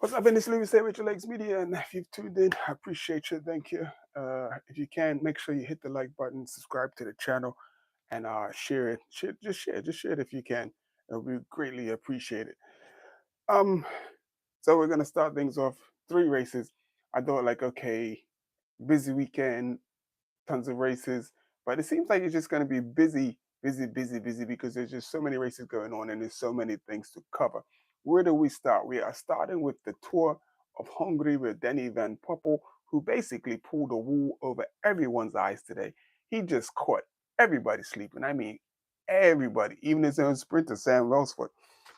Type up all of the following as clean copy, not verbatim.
What's up, in this Louis Say with your legs media? And if you've tuned in, I appreciate you. Thank you. If you can, make sure you hit the like button, subscribe to the channel, and share it. Just share it if you can. We greatly appreciate it. Um, so we're gonna start things off. Three races. I thought like, okay, busy weekend, tons of races, but it seems like it's just going to be busy, busy, busy, busy because there's just so many races going on and there's so many things to cover. Where do we start? We are starting with the Tour of Hungary with Danny Van Poppel, who basically pulled the wool over everyone's eyes today. He just caught everybody sleeping. I mean, everybody, even his own sprinter, Sam Rosford.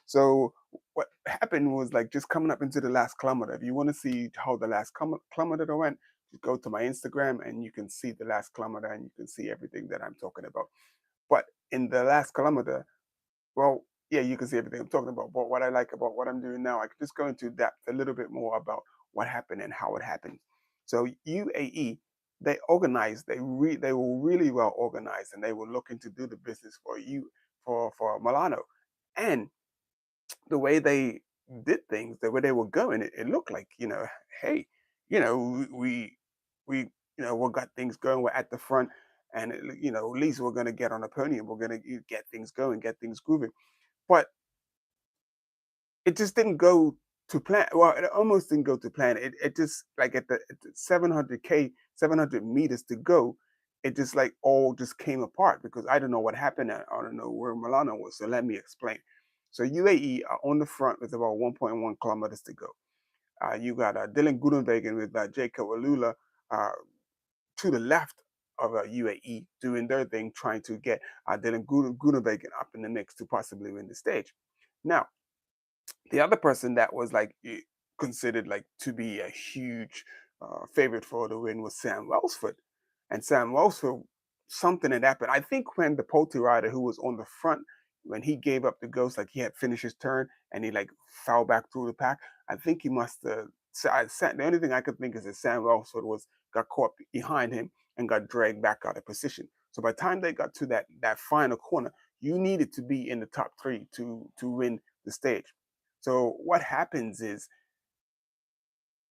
So what happened was like just coming up into the last kilometer. If you want to see how the last kilometer went, go to my Instagram and you can see the last kilometer and you can see everything that I'm talking about. But in the last kilometer, well, yeah, you can see everything I'm talking about. But what I like about what I'm doing now, I could just go into depth a little bit more about what happened and how it happened. So UAE, they organized, they were really well organized, and they were looking to do the business for you for Milano, and the way they did things, the way they were going, it looked like, hey, we we got things going. We're at the front, and at least we're going to get on a podium. We're going to get things going, get things grooving. But it just didn't go to plan. Well, it almost didn't go to plan. It just like at the 700K, 700 meters to go, it just like all just came apart because I don't know what happened. I don't know where Milano was. So let me explain. So UAE are on the front with about 1.1 kilometers to go. You got Dylan Groenewegen with Jacob Alula uh, to the left of UAE doing their thing, trying to get Dylan Groenewegen up in the mix to possibly win the stage. Now, the other person that was like considered like to be a huge favorite for the win was Sam Welsford. And Sam Welsford, something had happened. I think when the Poti rider who was on the front, when he gave up the ghost, like he had finished his turn and he like fell back through the pack. I think he must have. The only thing I could think is that Sam Welsford was got caught behind him and got dragged back out of position. So by the time they got to that final corner, you needed to be in the top three to win the stage. So what happens is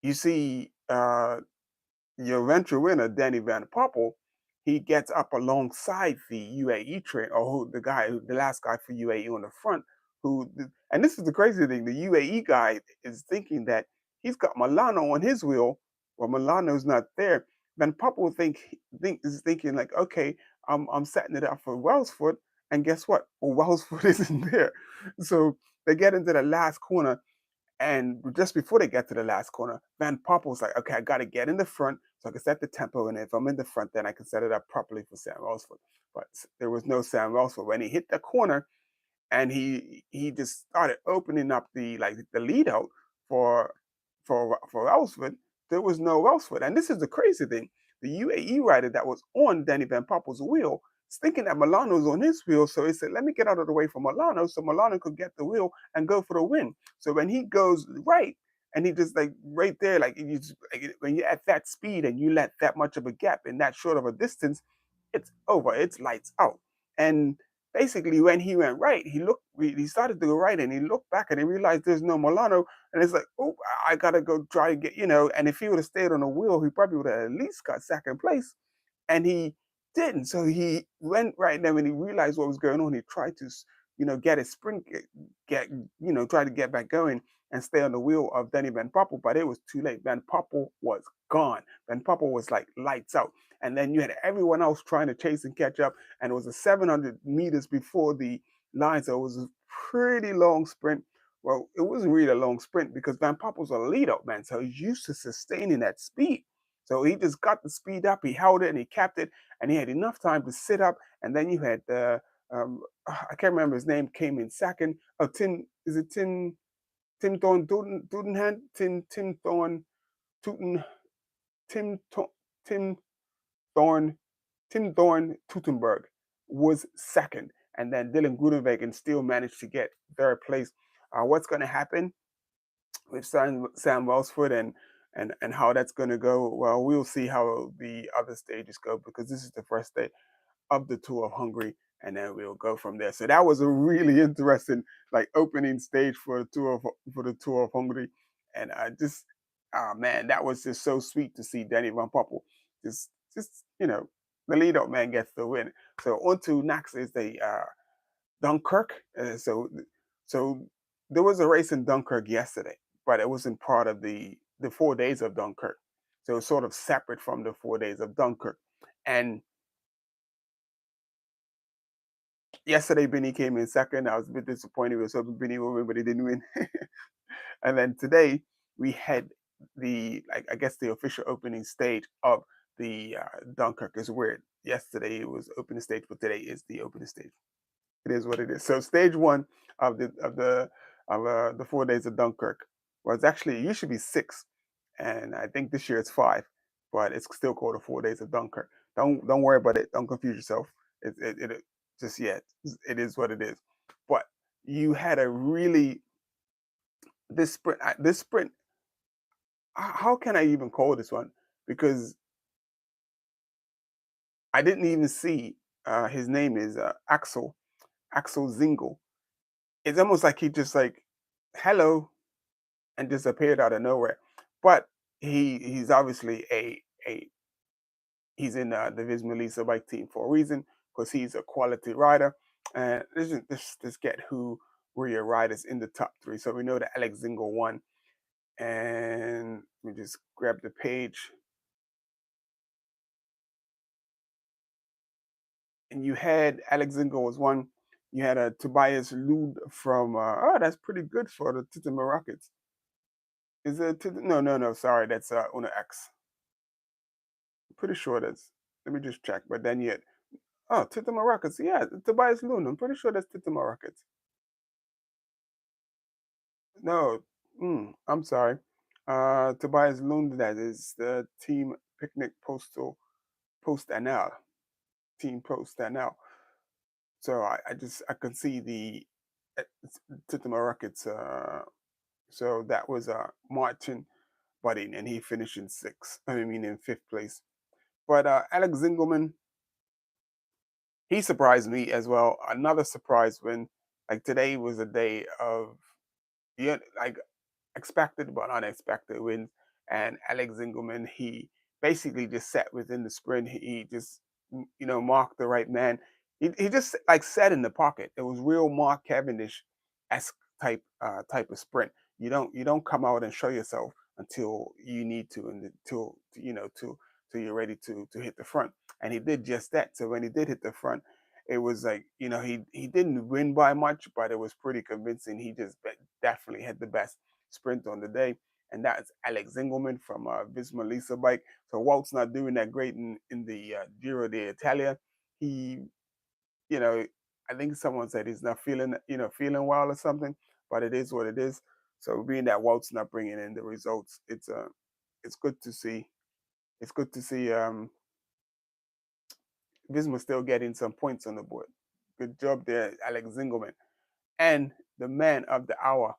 you see your venture winner, Danny Van Poppel, he gets up alongside the UAE train, or the last guy for UAE on the front, and this is the crazy thing, the UAE guy is thinking that he's got Milano on his wheel, well, Milano's not there. Van Poppel is thinking like, okay, I'm setting it up for Welsford, and guess what? Well, Welsford isn't there. So they get into the last corner, and just before they get to the last corner, Van Poppel's like, okay, I got to get in the front so I can set the tempo. And if I'm in the front, then I can set it up properly for Sam Rosford. But there was no Sam Rosford. When he hit the corner and he just started opening up the lead out for for Rosford, there was no Rosford. And this is the crazy thing. The UAE rider that was on Danny Van Poppel's wheel is thinking that Milano's on his wheel. So he said, let me get out of the way for Milano so Milano could get the wheel and go for the win. So when he goes right, and he just like right there, when you're at that speed and you let that much of a gap in that short of a distance, it's over. It's lights out. And basically, when he went right, he started to go right, and he looked back and he realized there's no Milano, and it's like, oh, I gotta go try to get. And if he would have stayed on the wheel, he probably would have at least got second place, and he didn't. So he went right there when he realized what was going on. He tried to, get his sprint, try to get back going and stay on the wheel of Danny Van Poppel, but it was too late. Van Poppel was gone. Van Poppel was like lights out. And then you had everyone else trying to chase and catch up. And it was a 700 meters before the line. So it was a pretty long sprint. Well, it wasn't really a long sprint because Van Poppel's a lead out man. So he's used to sustaining that speed. So he just got the speed up, he held it and he kept it, and he had enough time to sit up. And then you had I can't remember his name, came in second. Oh, is it Tim Thorn Dudenhand? Tim Thorn Tuten Tim Tim Thorn Tim Thorn Tutenberg was second, and then Dylan Groenewegen still managed to get third place. What's going to happen with Sam Welsford and how that's going to go? Well, we'll see how the other stages go because this is the first day of the Tour of Hungary, and then we'll go from there. So that was a really interesting like opening stage for the Tour of Hungary, And I just, oh man, that was just so sweet to see Danny Van Poppel just the lead up man gets the win. So on to next is the Dunkirk. So there was a race in Dunkirk yesterday, but it wasn't part of the 4 days of Dunkirk. So it's sort of separate from the 4 days of Dunkirk. And yesterday, Benny came in second. I was a bit disappointed. We were hoping Benny would win, but he didn't win. And then today we had the like I guess the official opening stage of the Dunkirk. Is weird. Yesterday it was opening stage, but today is the opening stage. It is what it is. So stage one of the 4 days of Dunkirk was actually it used to be six, and I think this year it's five, but it's still called the 4 days of Dunkirk. Don't worry about it. Don't confuse yourself. It just yet it is what it is. But you had a really this sprint. How can I even call this one? Because I didn't even see his name is Axel Zingle. It's almost like he just like hello and disappeared out of nowhere. But he's obviously a he's in the Visma lease bike team for a reason because he's a quality rider. And let's get who were your riders in the top three. So we know that Alex Zingle won, and we just grab the page. And you had Alex Zingle was one. You had a Tobias Lud from oh that's pretty good for the Tittima Rockets. Is it no, sorry, that's Una X. Pretty sure that's let me just check. But then yet oh Tittima Rockets, yeah, Tobias Lund. I'm pretty sure that's Tittima Rockets. No, I'm sorry. Tobias Lund, that is the team picnic postal post NL. Team post NL. So I can see the uh, Tittima Rockets so that was Martin Budding, and he finished in sixth. I mean, in fifth place. But Alex Zingelman, he surprised me as well. Another surprise win. Like today was a day of yeah, like expected but unexpected wins. And Alex Zingelman, he basically just sat within the sprint. He just marked the right man. He just like sat in the pocket. It was real Mark Cavendish esque type of sprint. You don't come out and show yourself until you need to and until till you're ready to hit the front. And he did just that. So when he did hit the front, it was like he didn't win by much, but it was pretty convincing. He just definitely had the best sprint on the day, and that's Alex Zingelman from Visma Lisa bike. So Walt's not doing that great in the Giro d'Italia. He, you know, I think someone said he's not feeling well or something, but it is what it is. So being that Walt's not bringing in the results, it's good to see. It's good to see Visma still getting some points on the board. Good job there, Alex Zingelman. And the man of the hour,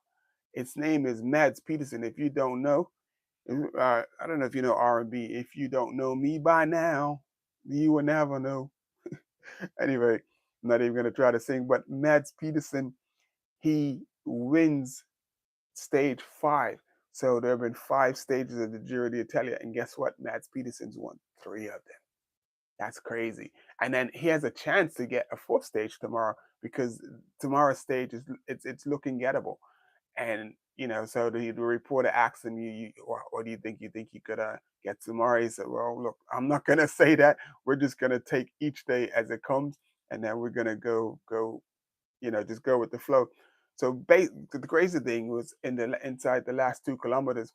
its name is Mads Peterson. If you don't know, I don't know if you know R&B. If you don't know me by now, you will never know. Anyway, I'm not even gonna try to sing. But Mads Peterson, he wins stage five. So there have been five stages of the Giro d'Italia, and guess what? Mads Peterson's won three of them. That's crazy. And then he has a chance to get a fourth stage tomorrow because tomorrow's stage it's looking gettable. And so the reporter asked him, what do you think? You think you could get tomorrow? He said, "Well, look, I'm not gonna say that. We're just gonna take each day as it comes, and then we're gonna just go with the flow." So the crazy thing was inside the last 2 kilometers,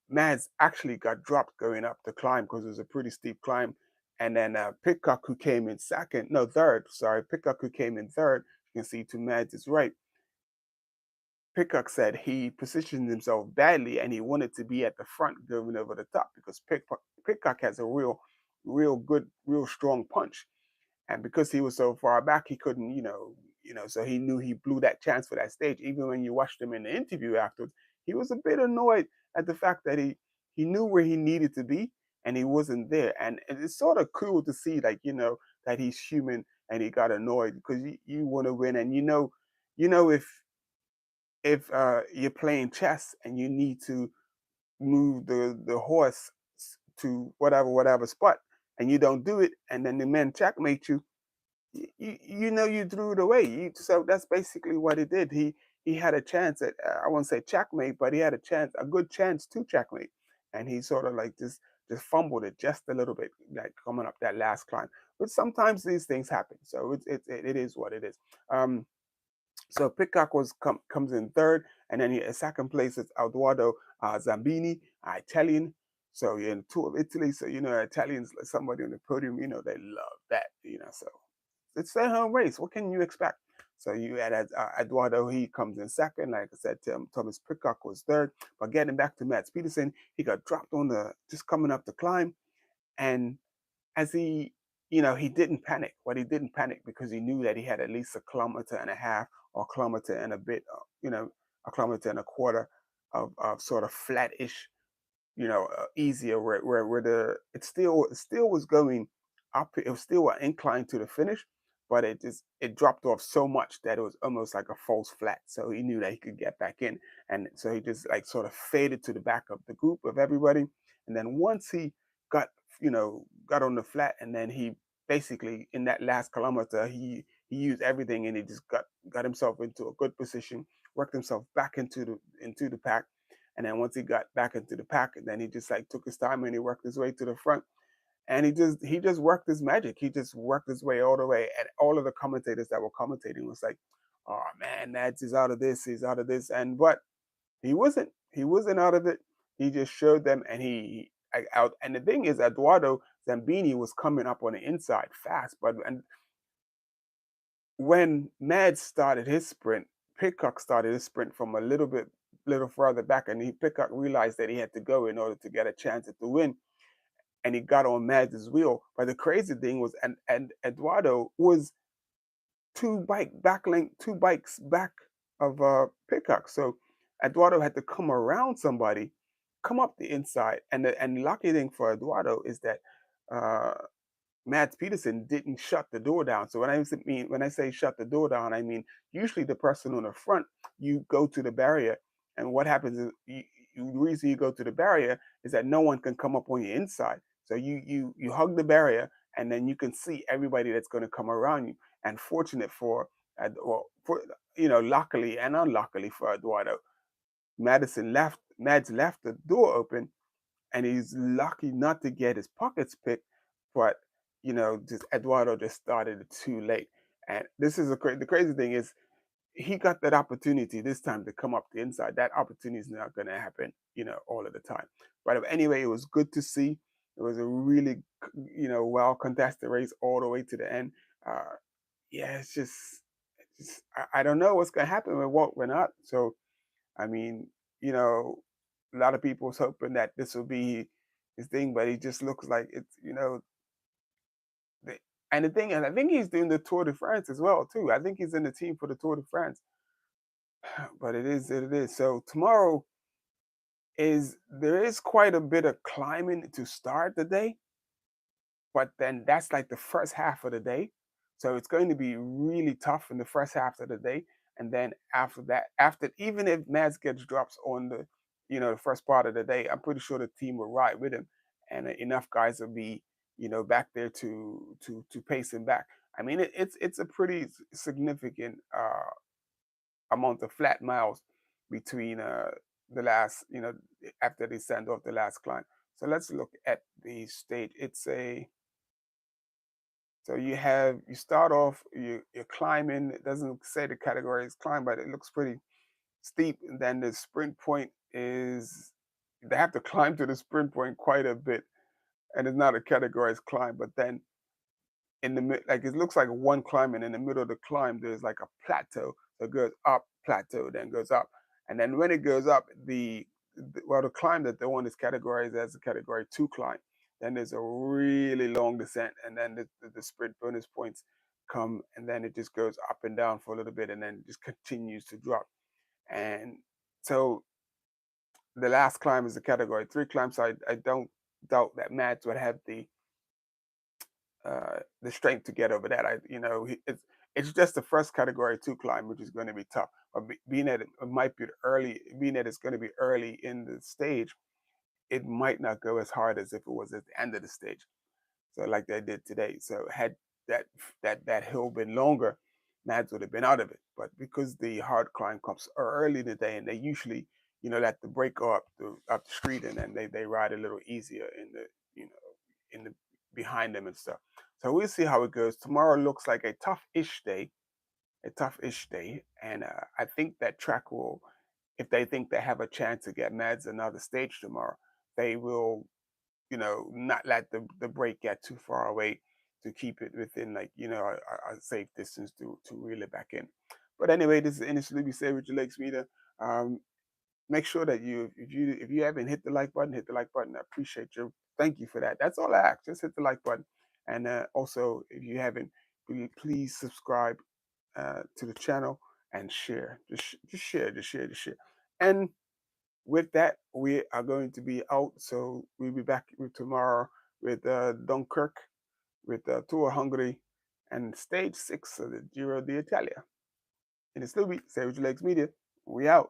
Mads actually got dropped going up the climb because it was a pretty steep climb. And then Pitcock, who came in second, no, third, sorry, Pitcock, who came in third, you can see to Mads' right. Pitcock said he positioned himself badly and he wanted to be at the front going over the top because Pitcock has a real good, real strong punch. And because he was so far back, he couldn't, so he knew he blew that chance for that stage. Even when you watched him in the interview afterwards, he was a bit annoyed at the fact that he knew where he needed to be and he wasn't there. And it's sort of cool to see, like, that he's human and he got annoyed because you want to win. And if if you're playing chess and you need to move the horse to whatever spot, and you don't do it, and then the men checkmate you, you know you threw it away. So that's basically what he did. He had a chance at, I won't say checkmate, but he had a good chance to checkmate, and he sort of like just fumbled it just a little bit, like coming up that last climb. But sometimes these things happen, so it is what it is. Um, so Pitcock comes in third, and then second place is Eduardo Zambini, Italian. So you're in Tour of Italy, so you know Italians, like somebody on the podium, you know they love that, you know. So it's their home race. What can you expect? So you had Eduardo, he comes in second. Like I said, Thomas Pitcock was third. But getting back to Mats Peterson, he got dropped on the just coming up the climb, and as he, you know, he didn't panic. But he didn't panic because he knew that he had at least a kilometer and a half or a kilometer and a bit, you know, a kilometer and a quarter of sort of flat-ish, you know, easier where the it still was going up. It was still an incline to the finish, but it dropped off so much that it was almost like a false flat. So he knew that he could get back in, and so he just like sort of faded to the back of the group of everybody. And then once he got, you know, got on the flat, and then he basically in that last kilometer he used everything, and he just got himself into a good position, worked himself back into the pack. And then once he got back into the pack, then he just like took his time and he worked his way to the front. And he just worked his magic. He just worked his way all the way. And all of the commentators that were commentating was like, "Oh man, Nads is out of this. He's out of this." And but he wasn't. He wasn't out of it. He just showed them, and out. And the thing is, Eduardo Zambini was coming up on the inside fast, but and when Mads started his sprint, Pitcock started his sprint from a little further back, and Pitcock realized that he had to go in order to get a chance at the win, and he got on Mads' wheel. But the crazy thing was, and Eduardo was two bikes back of Pitcock, so Eduardo had to come around somebody, come up the inside, and the lucky thing for Eduardo is that. Uh, Mads Peterson didn't shut the door down. So when I say shut the door down, I mean usually the person on the front, you go to the barrier, and what happens is the reason you go to the barrier is that no one can come up on your inside. So you hug the barrier, and then you can see everybody that's going to come around you. And fortunate for, for luckily and unluckily for Eduardo, Mads left the door open, and he's lucky not to get his pockets picked. But just Eduardo just started it too late. And this is the crazy thing is he got that opportunity this time to come up the inside. That opportunity is not going to happen, all of the time. But anyway, it was good to see. It was a really, well contested race all the way to the end. Uh, yeah, I don't know what's going to happen with Walt Renat. So I mean, a lot of people was hoping that this will be his thing, but he just looks like the, and the thing, and I think he's doing the Tour de France as well too. I think he's in the team for the Tour de France. But it is. So tomorrow there is quite a bit of climbing to start the day, but then that's like the first half of the day. So it's going to be really tough in the first half of the day. And then after that, after even if Mads gets drops on the first part of the day, I'm pretty sure the team will ride with him, and enough guys will be, back there to pace him back. I mean, it's a pretty significant amount of flat miles between the last, after they send off the last climb. So let's look at the stage. So you start off, you're climbing. It doesn't say the category is climb, but it looks pretty steep. And then the sprint point is they have to climb to the sprint point quite a bit, and it's not a categorized climb. But then in the mid, like it looks like one climb, and in the middle of the climb there's like a plateau. So it goes up, plateau, then goes up, and then when it goes up, the climb that the one is categorized as a category 2 climb. Then there's a really long descent, and then the sprint bonus points come, and then it just goes up and down for a little bit, and then it just continues to drop. And so the last climb is a category 3 climb. So I don't doubt that Matt would have the strength to get over that. It's just the first category 2 climb, which is going to be tough. Or being that it might be early, being that it's going to be early in the stage, it might not go as hard as if it was at the end of the stage. So like they did today. So had that hill been longer, Nads would have been out of it. But because the hard climb comes early in the day, and they usually, let the break go up the street, and then they ride a little easier in the in the behind them and stuff. So we'll see how it goes. Tomorrow looks like a tough-ish day, and I think that track will, if they think they have a chance to get Mads another stage tomorrow, they will not let the break get too far away to keep it within like a safe distance to reel it back in. But anyway, this is initially we say with your legs meter. Um, Make sure that if you haven't hit the like button, hit the like button. I appreciate you. Thank you for that. That's all I ask. Just hit the like button, and also if you haven't, please subscribe to the channel and share. Just share, just share. And with that, we are going to be out. So we'll be back with tomorrow with Dunkerque, with Tour de Hongrie, and stage 6 of the Giro d'Italia. And it's Luby, Savage Legs Media. We out.